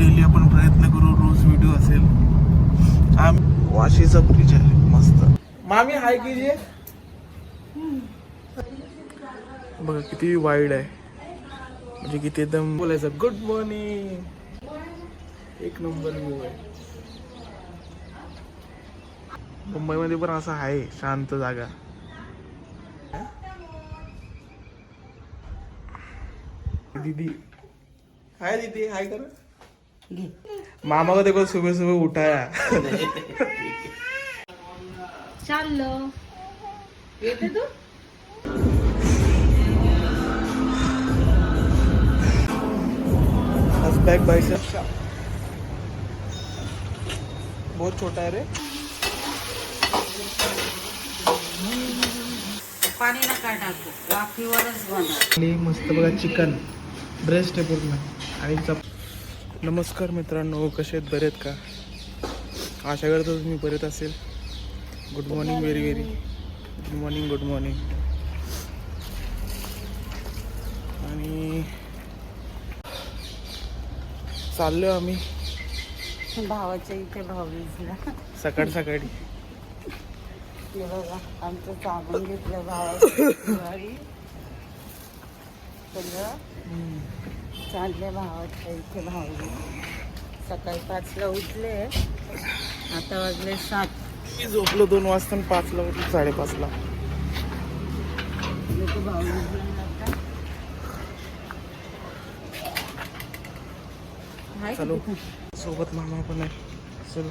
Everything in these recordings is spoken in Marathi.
डेली आपण प्रयत्न करू, रोज व्हिडिओ असेल. वाशीचा ब्रिज आहे मस्त. मामी हाय कीजिए. बघा किती वाईड आहे, म्हणजे किती एकदम बोलायचं गुड मॉर्निंग. एक नंबर व्ह्यू आहे. मुंबईमध्ये पण असं आहे शांत जागा. दीदी हाय, दीदी हाय कर. मामा को देखो सुबह सुबह उठाया. चाललो येते तू. बैग बाइसेप्स बहुत छोटा है रे. पाणी नका टाकू, वाफीवरच बनव. मस्त बघा चिकन ब्रेस्ट आहे पूर्ण आणि नमस्कार मित्रांनो, कसे आहेत, बरे आहेत का? आशा करतो तुम्ही बरेच असेल. Good morning, very very good morning. Good morning. आणि चाललो आम्ही भावाच्या इथे भाऊबीजला. सकाळी सकाळी. हे बघा आमचं साबण घेतलं भावाची सगळं चालले भावाच्या इथे भाऊबीज. सकाळी 5ला उठले, आता वाजले 7. मी झोपलो 2 वाजता आणि 5ला उठलो 5:30ला. लोक भाऊबीजला जातात. चलो सोबत मामा पण आहे. चलो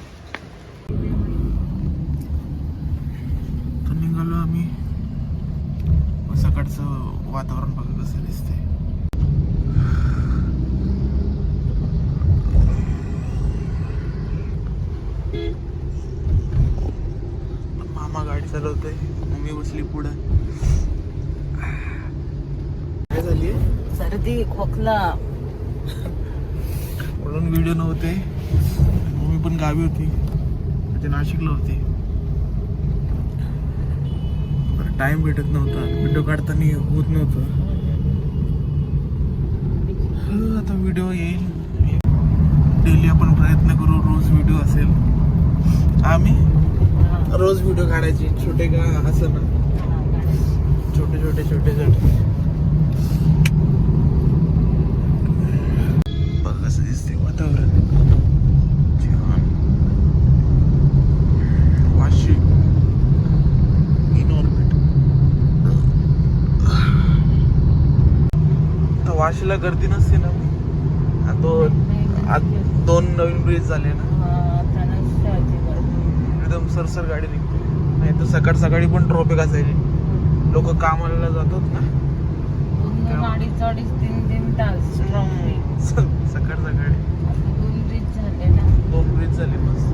तर निघालो आम्ही. सकाळचं वातावरण बघा कसं दिसतंय. मामा गाडी चालवतोय, मम्मी बसली पुढं. काय झाली? सर्दी खोकला म्हणून व्हिडिओ नव्हते. मम्मी पण गावी होती, म्हणजे नाशिकला होती. टाइम भेटत नव्हता, व्हिडिओ काढताना होत नव्हतं. आता व्हिडिओ येईल. डेली आपण प्रयत्न करू, रोज व्हिडिओ असेल. आम्ही रोज व्हिडिओ काढायचे, छोटे का असं ना, छोटे छोटे छोटे छोटे. बघ कसं दिसते वातावरण. Vashi in orbit. वाशीला गर्दी नसते ना. दोन नवीन ब्रिज झाले ना, एकदम सरसर गाडी निघते. नाही तर सकाळ सकाळी पण ट्रॉफिक असायची, लोक कामाला जातात ना. अडीच 3 तास सकाळ सकाळी. 2 ब्रिज झाले ना. 2 ब्रिज झाले मस्त.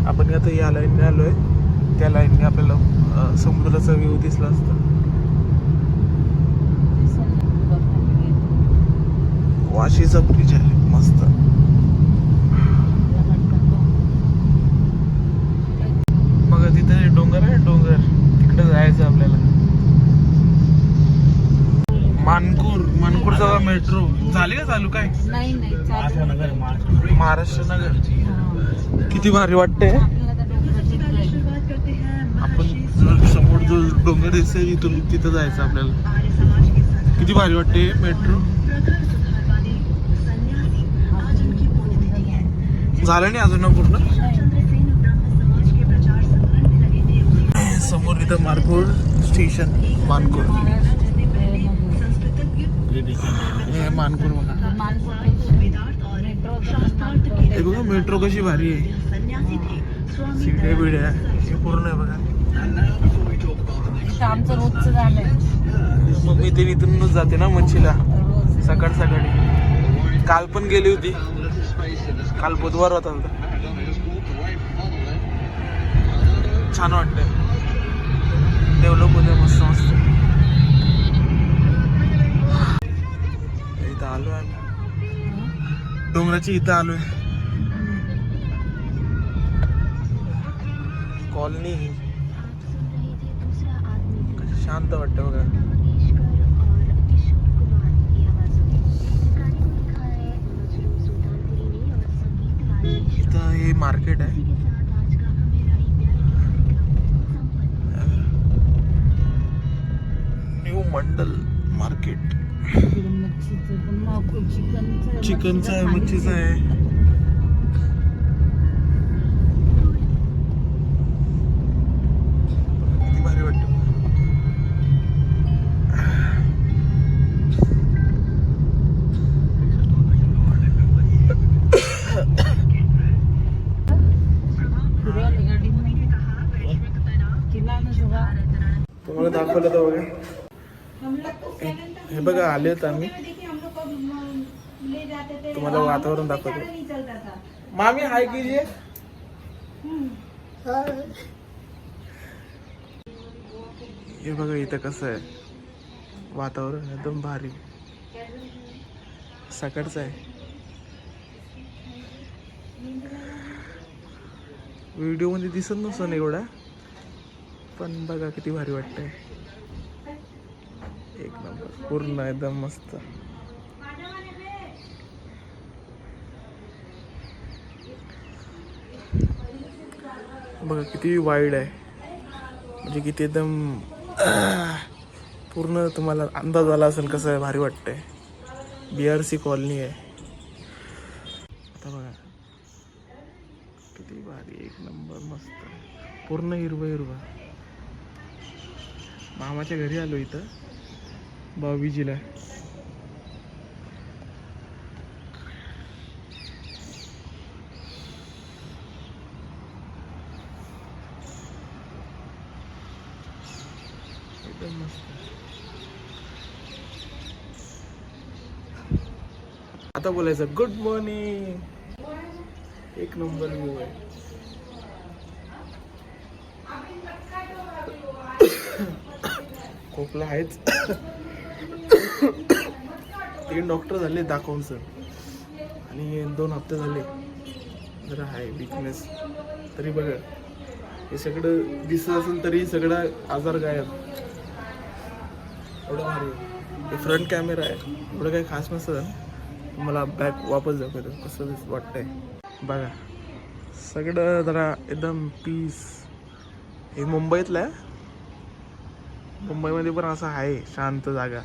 आपण आता या लाईनने आलोय, त्या लाईनने आपल्याला समुद्राचा व्ह्यू दिसला असता. वाशीचा ब्रिज आहे मस्त. मग तिथे डोंगर आहे, डोंगर तिकडे जायचं आपल्याला. मानपूरचा मेट्रो झाली का चालू? काय नाही महाराष्ट्र नगर. किती भारी वाटते. आपण समोर जो डोंगर दिसतोय तिथून तिथं जायचं आपल्याला. किती भारी वाटते मेट्रो. झालं नाही अजून ना पूर्ण. समोर इथं मानपूर स्टेशन. मानपूर मानपूर बघा. हे बघा मेट्रो कशी भारी आहे. सीट्या बिड्या हे पूर्ण आहे बघा. आमचं रोजचं झालंय. मग मी ते इथूनच जाते ना मच्छीला सकाळ सकाळी. काल पण गेली होती, काल बुधवार होता. छान वाटतंय, डेव्हलप होते मस्त मस्त. इथं आलोय आम्ही, डोंगराची इथं आलोय. कॉलनी शांत वाटतं बघा. मार्केट आहे. न्यू मंडल मार्केट. चिकनचं आहे, मच्छीचं आहे. किती भारी वाटतं. तुम्हाला दाखवलं तर बघा. हे बघा आलेत आम्ही. तुम्हाला वातावरण दाखवतो. मामी हाय कीजिए. हे बघा इथं कसं आहे वातावरण, एकदम भारी. सकाळचं आहे. व्हिडिओ मध्ये दिसत नसतं एवढा, पण बघा किती भारी वाटतंय. एक नंबर, पूर्ण एकदम मस्त. बघा किती वाईड आहे, म्हणजे किती एकदम पूर्ण तुम्हाला अंदाज आला असेल कसं आहे. भारी वाटतंय. BRC कॉलनी आहे. आता बघा किती भारी, एक नंबर मस्त. पूर्ण हिरवं हिरवं. मामाच्या घरी आलो इथं भाऊबीजीला. एकदम मस्त. आता बोलायचं गुड मॉर्निंग. एक नंबर व्ह्यू आहे. खोकला आहेच. 3 डॉक्टर झाले दाखवून सर, आणि 2 हप्ते झाले जरा आहे विकनेस. तरी बघा हे सगळं दिसत असेल तरी सगळं आजार गायब. एवढं भारी. हे फ्रंट कॅमेरा आहे, एवढं काही खास नसतं. मला बॅक वापस दाखवतो कसं वाटतंय. बघा सगळं जरा एकदम पीस. हे मुंबईतलं आहे. मुंबईमध्ये पण असं आहे शांत जागा.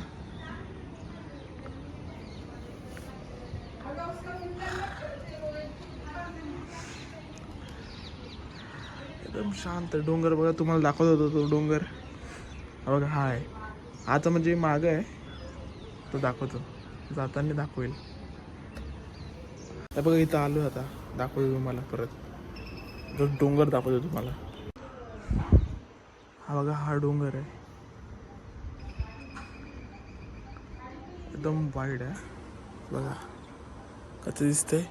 एकदम शांत. डोंगर बघा, तुम्हाला दाखवत होतो तो डोंगर. हा बघा, हा आहे. आता म्हणजे मागं आहे तो, दाखवतो जाताना दाखवेल. बघा इथं आलो, आता दाखवतो तुम्हाला परत. जो डोंगर दाखवतो तुम्हाला. हा बघा, हा डोंगर आहे. एकदम वाईड आहे. बघा कसं दिसतंय.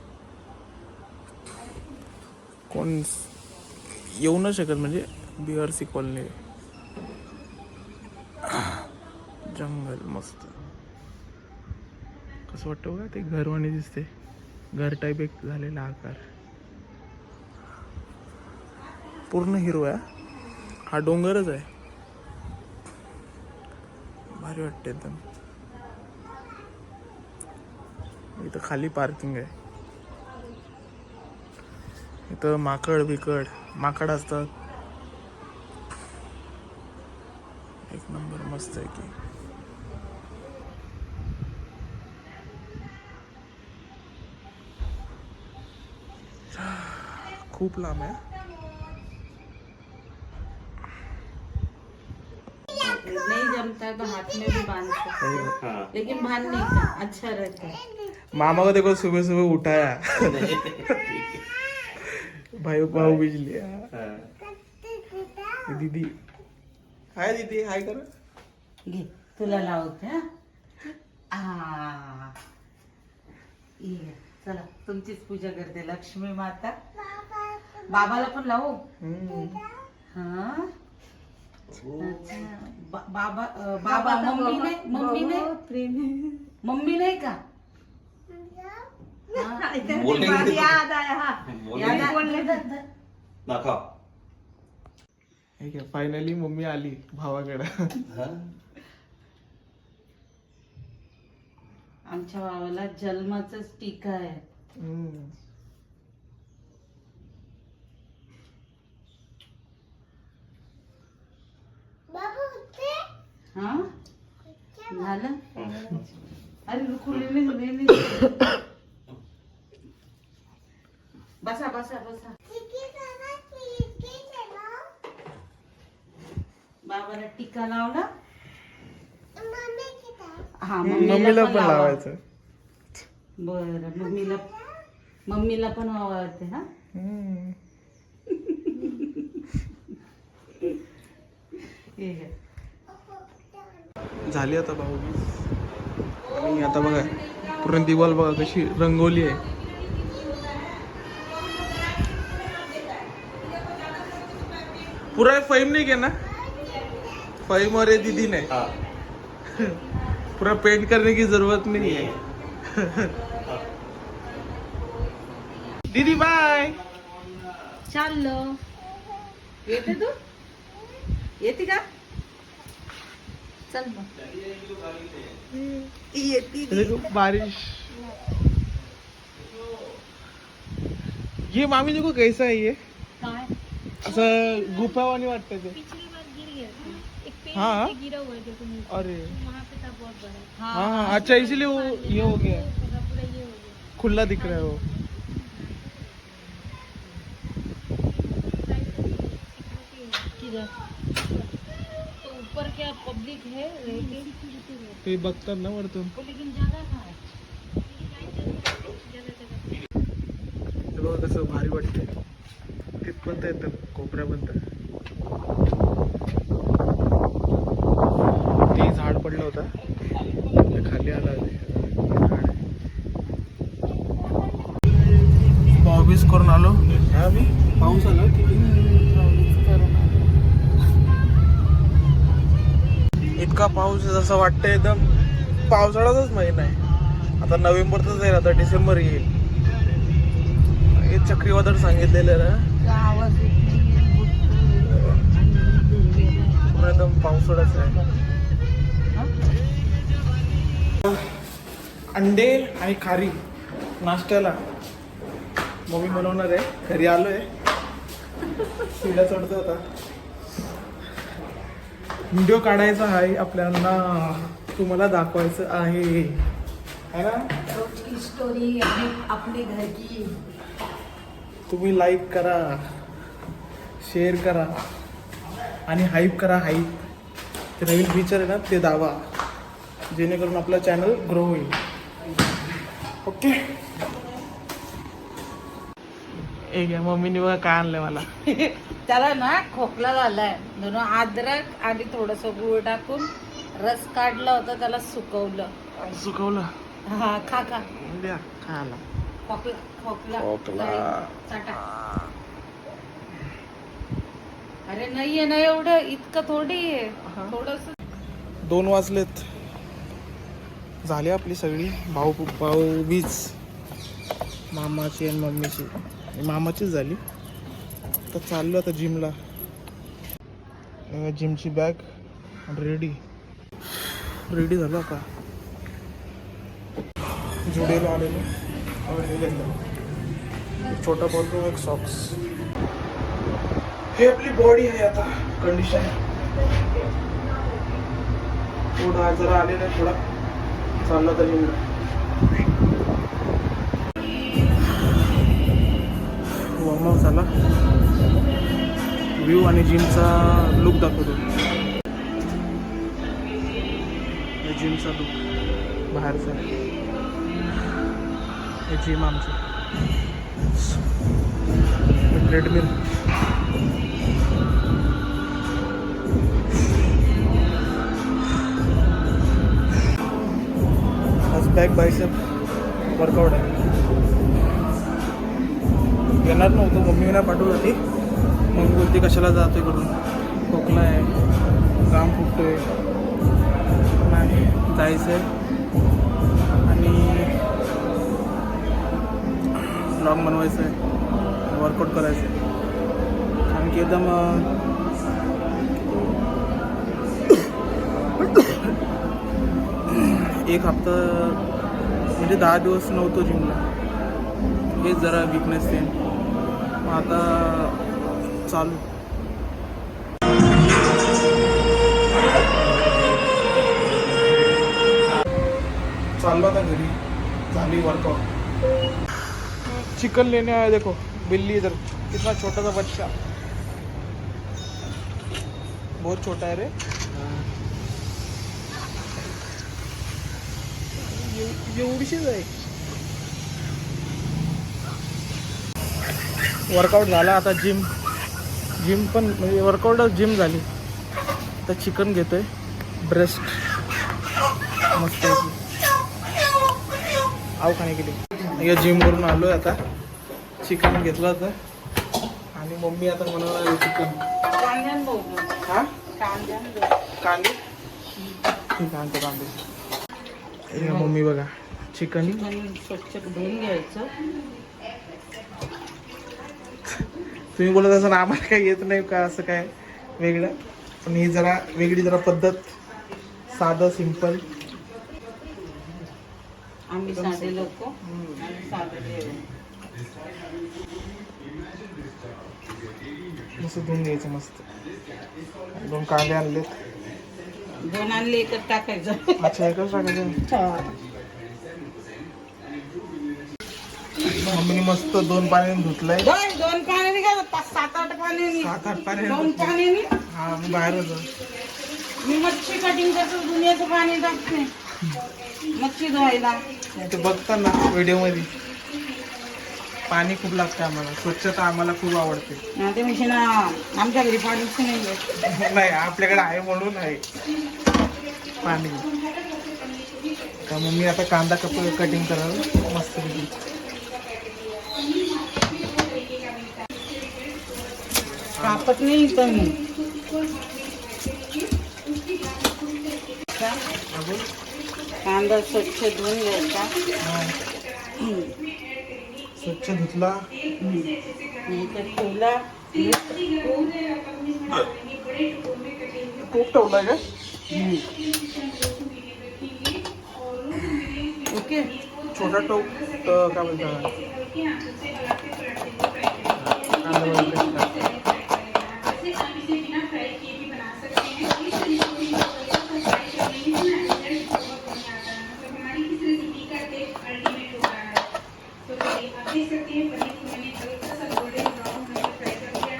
कोण येऊ न शकत, म्हणजे BRC कॉलनी. जंगल मस्त. कसं वाटतं बघा, ते घरवाणी दिसते. घर टाईप एक झालेला आकार. पूर्ण हिरवा. हा डोंगरच आहे. भारी वाटते एकदम. इथं खाली पार्किंग आहे. इथं माकड असतात. एक नंबर मस्त आहे की. खूप लांब आहे. नहीं जमता तो हाथ में भी बांध सकते हैं, लेकिन बांधने का अच्छा रहता है. मामा को देखो सुबह सुबह उठाया. भाऊ बिजली. दीदी हाय, दीदी हाय कर. घे तुला लावते. हा ये चला, तुमचीच पूजा करते लक्ष्मी माता. बाबाला पण लावू. हा अच्छा. बाबा बाबा मम्मी नाही का. याद आहे. फायनली मम्मी आली भावाकडे. आमच्या भावाला जन्माचाच टीका आहे. हा झालं. अरे रुकू लेने बसा बसा बसा. बाबाला टीका लावला. हा मम्मीला पण लावायचं. बरं मम्मीला पण आवडते. हा हे घे. झाली आता भाऊबीज. आणि आता बघा पूर्ण दिवाल बघा कशी रंगवली आहे. पूरा फैम नहीं किया ना. फैम और ये दीदी ने पूरा पेंट करने की जरूरत नहीं है. दीदी बाय. चाललो. येते तू येते का. चल मग. देखो बारिश. ये मामी देखो कैसा है ये. काय असं गुफावानी वाटतं ते. हाँ अरे हाँ अच्छा इसीलिए वो ये हो गया खुला दिख रहा है वो. तो ऊपर क्या पब्लिक है ते बघतात ना वरतून. लेकिन ज्यादा है. ते बघा कसं भारी वाटतंय. तिथपर्यंत येतं कोपऱ्यापर्यंत. ते झाड पडलं होतं ते खाली आलं. भाऊबीज करून आलो. आम्ही पाऊस आला इतका पाऊस जसं वाटतंय एकदम पावसाळ्याचाच महिना आहे. आता नोव्हेंबरच जाईल. आता डिसेंबर येईल. हे चक्रीवादळ सांगितलेलं ना. आवाज एकदम पावसाळ्याच आहे. अंडे आणि खारी नाश्त्याला मम्मी बनवणार आहे. घरी आलोय. शिला चढतो आता. व्हिडिओ काढायचा आहे आपल्याला. तुम्हाला दाखवायचं आहे है ना. रोज की स्टोरी अपने घर की. तुम्ही लाईक करा, शेअर करा आणि हाईप करा. हाईप ते नवीन फीचर आहे ना ते दावा, जेणेकरून आपला चॅनल ग्रो होईल. ओके. एक आहे मम्मीने बघा काय आणलंय मला. त्याला ना खोकला झालाय. दोन अद्रक आणि थोडस गुळ टाकून रस काढला होता. त्याला सुकवलं. सुकवलं. हा खा खा. द्या खायला. खोकला खोकला खोकला. चाटा. अरे नाहीये ना एवढं. इतकं थोडी आहे. थोडस. 2 वाजलेत. झाली आपली सगळी भाऊबीज. मामाची आणि मम्मीची. मामाचीच झाली. तर चाललो आता जिमला. जिमची बॅग रेडी झालो आता. जुडेला आलेलो. हे घेतलं छोटा बोलतो एक सॉक्स. हे आपली बॉडी आहे आता कंडिशन. थोडा जरा आलेला आहे. थोडा चालला तर जिमला. वॉर्मअप झाला. व्ह्यू आणि जिमचा लुक दाखवतो. जिमचा लुक बाहेरचा. हे जिम आमची ट्रेडमिल. आज बॅक बायसेप वर्कआउट आहे. येणार नव्हतं. मम्मीला पाठवलं होती. मग बोलते कशाला जातोय करून. खोकला आहे, काम फुटतोय. नाही जायचं आहे आणि ब्लॉग बनवायचं आहे. वर्कआउट करायचं आहे. कारण की एकदम एक हप्ता म्हणजे 10 दिवस नव्हतो जिमला. हेच जरा विकनेस ते. मग आता चालू. चाललो आता घरी, झाली वर्कआउट. चिकन लेने आया, देखो बिल्ली इधर, कितना छोटा सा बच्चा, बहुत छोटा है रे. एवढीशीच आहे. वर्कआउट झाला, आता जिम पण म्हणजे वर्कआउटच जिम झाली. आता चिकन घेतोय, ब्रेस्ट मस्त आव खाणे केली. या जिमवरून आलो आहे, आता चिकन घेतलं होतं आणि मम्मी आता बनवणार आहे चिकन. हा कांदे ठीक आणतो कांदे. मम्मी बघा चिकन स्वच्छ धुवून घ्यायचं. तुम्ही बोलत असं आम्हाला काही येत नाही का असं काय वेगळं, पण ही जरा वेगळी जरा पद्धत, साधं सिंपल. आम्ही साधे लोक, आम्ही साधे जेवण. मस्त धुवून घ्यायचं मस्त. 2 कांदे आणलेत. 2 आणले एकच टाकायचं. अच्छा एकच टाकायचं. मम्मीने मस्त 2 पाण्याने धुतलंय. 2 पाण्याने काय 7-8 पाण्याने. 7-8 पाण्याने. 2 पाण्याने. हा मी बाहेर होतो. मी मच्छी कटिंग करतो, दुनियाचं पाणी टाकते मच्छी धुवायला. ते बघता ना व्हिडिओ मध्ये, पाणी खूप लागतं आम्हाला. स्वच्छता आम्हाला खूप आवडते. ते म्हणजे ना आमच्या घरी पाणीच नाही. नाही आपल्याकडे आहे म्हणून आहे पाणी. तर मग मी आता कांदा कटिंग करावं मस्त. कापत नाही इथं मी. कांदा स्वच्छ धुवून घ्यायचा. स्वच्छ धुतला, ठेवला. खूप ठेवलाय का? ओके. छोटा टोप काय बोलतात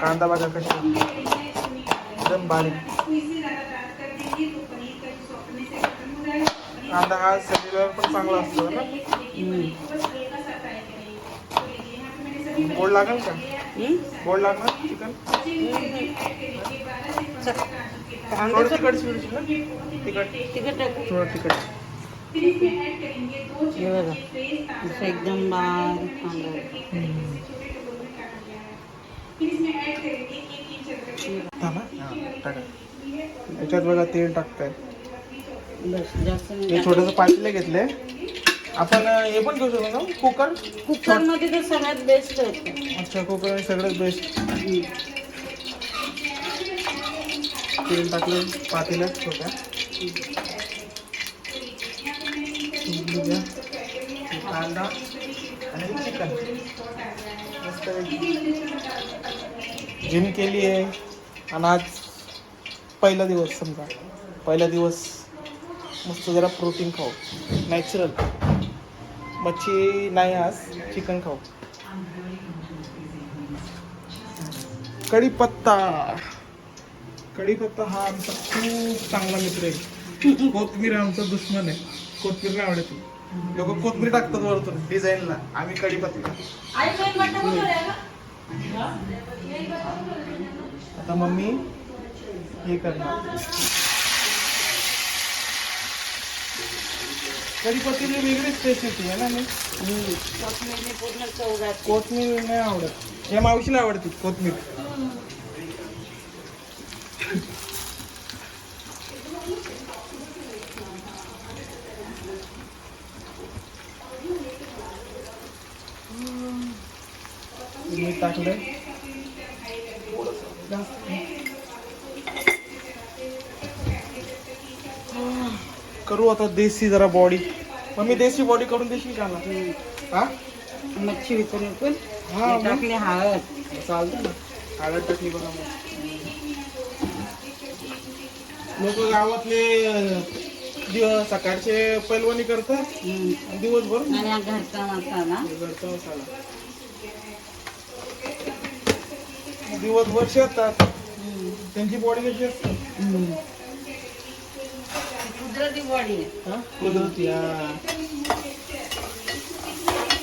कांदा बघा कशा एकदम बारीक. कांदा हा शरीरावर पण चांगला असतो ना. गोड लागेल का? गोड लागणार चिकन. थोडं तिखट शिवशील ना. तिखट थोडं तिखट. हे बघा असं एकदम बारीक कांदा. टाका याच्यात बघा तेल टाकताय. जास्त हे छोटंसं पातेलं घेतलंय आपण. हे पण घेऊ शकतो ना कुकर. कुकरमध्ये तर सगळ्यात बेस्ट आहे. अच्छा कुकर सगळ्यात बेस्ट. तेल टाकलं पातेल्यात छोट्या. कांदा आणि चिकन मस्त जिम केली आहे. आणि आज पहिला दिवस, समजा पहिला दिवस मस्त जरा प्रोटीन खाऊ, नॅचरल. मच्छी नाही आज, चिकन खाऊ. कढीपत्ता. कढीपत्ता हा आमचा खूप चांगला मित्र आहे. कोथमीर आमचा दुश्मन आहे. कोथमीर नाही आवडत. लोक कोथमीर टाकतात वरतून डिझाईनला, आम्ही कढीपत्ता. आता मम्मी हे करणार. कढीपत्त्याची वेगळीच टेस्ट येते ना. मी पूर्ण चव जाते. कोथमीर नाही आवडत. या मावशीला आवडते कोथमीर. मीठ टाकलंय. करू आता देसी जरा बॉडी. मग मी देसी बॉडी करून देशील का ना? हा मच्छी विकून विकून हा टाकली हळद. चालतं ना. हळद टाकली बघा. मग लोक गावातले सकाळचे पैलवानी करतात आणि दिवसभर आणि हा घरचा मसाला घरचा मसाला दिवसभर शेतात. त्यांची बॉडी कशी असते? कुदरती बॉडी आहे. कुदरती.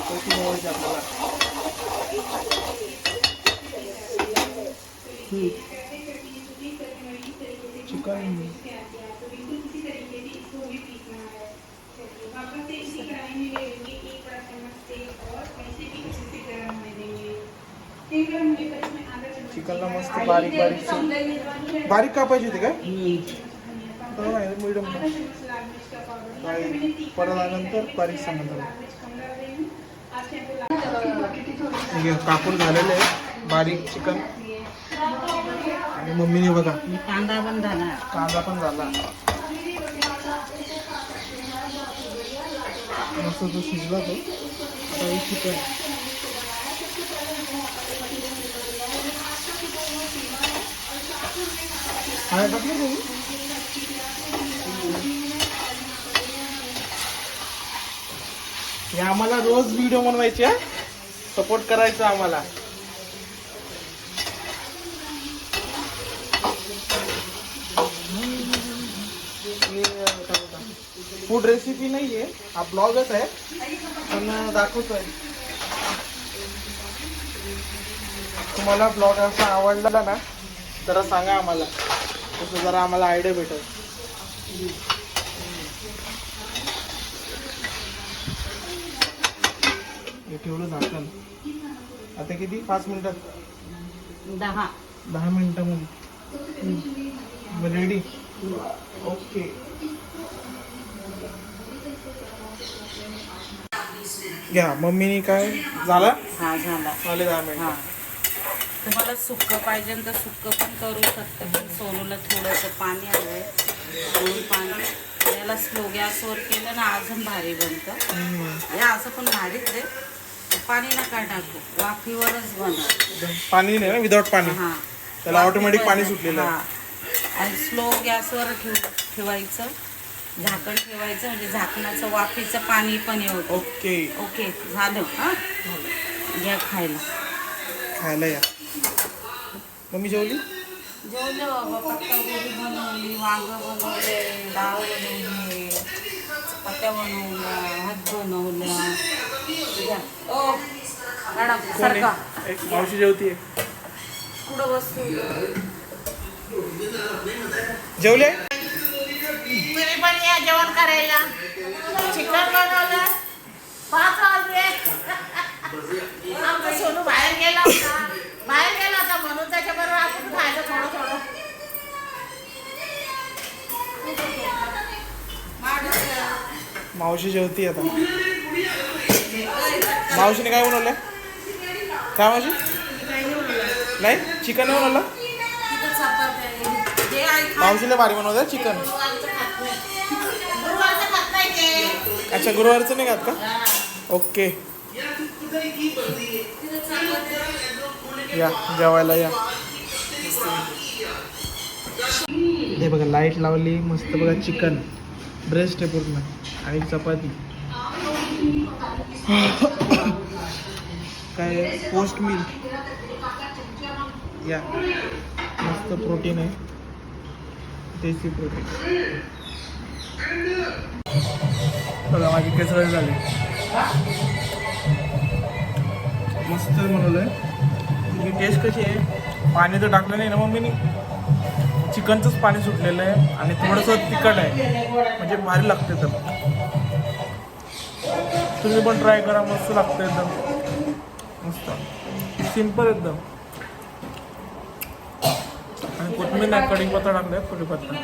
कशी बनवायची आपल्याला? चिकन चिकनला मस्त बारीक बारीक कापायची होती काय? मीडियम काय परत आल्यानंतर बारीक सांगत कापून झालेलं आहे बारीक चिकन. आणि मम्मीने बघा कांदा पण झाला. कांदा पण झाला मस्त तो शिजला तो. आता हे चिकन काय टाकलं तुम्ही? हे आम्हाला रोज व्हिडिओ बनवायचे, सपोर्ट करायचा आम्हाला. फूड रेसिपी नाहीये, हा ब्लॉगच आहे पण दाखवतोय. तुम्हाला ब्लॉग असा आवडला ना जरा सांगा आम्हाला, तसं जरा आम्हाला आयडिया भेटेल. हे ठेवलं झाकण. आता किती? 5 मिनिटात 10 मिनिटामध्ये रेडी. ओके. घ्या मम्मीने काय झाला? हा झाला. झाले 10 मिनिट. हा तुम्हाला सुक्कं पाहिजे तर सुक्कं पण करू शकतं. पण सोनूला थोडंसं पाणी हवं आहे, पाणी. याला स्लो गॅसवर केलं ना अजून भारी बनतं. हे असं पण भारीच आहे. पाणी नका टाकू, वाफीवरच बनव. पाणी नाही ना, विदाउट पाणी. हां त्याला ऑटोमॅटिक पाणी सुटलेलं आहे. आणि स्लो गॅसवर ठेवायचं, झाकण ठेवायचं म्हणजे झाकणाचं वाफीचं पाणी पण येतं. ओके ओके झालं. हां घ्या खायला या. मम्मी जेवली? जेवले बाबा. पत्तागोबी बनवली, वांगं बनवले, डाळ बनवली, चपात्या बनवल्या, भात बनवल्या. ओ मॅडम सारखा एक मावशी जेवतीये. कुठं बसतो? जेवले? तुम्ही पण या जेवण करायला. चिकन बनवलं 5 वाजले. आमचा सोनू बाहेर गेला होता म्हणून त्याच्याबरोबर आपण खायचं थोडं थोडं. मावशी जेवती आता. मावशीने काय बनवलंय? काय मावशी? नाही चिकन नाही बनवलं? मावशीला भारी बनवत आहे चिकन. अच्छा गुरुवारचं नाही खात का? ओके या जेवायला या. हे बघा लाईट लावली मस्त. बघा चिकन ब्रेस्ट आहे पूर्ण आणि चपाती. काय पोस्ट मील या. मस्त प्रोटीन आहे, देसी प्रोटीन. बघा माझी केसरळी झाली. मस्त बनवलंय. तुझी टेस्ट कशी आहे? पाणी तर टाकलं नाही ना मम्मीनी, चिकनचंच पाणी सुटलेलं आहे आणि थोडंसं तिखट आहे म्हणजे भारी लागते. तर तुम्ही पण ट्राय करा, मस्त लागतं एकदम. मस्त सिम्पल एकदम. आणि कोथिंबीर नाही, कढीपत्ता टाकलाय, कढीपत्ता.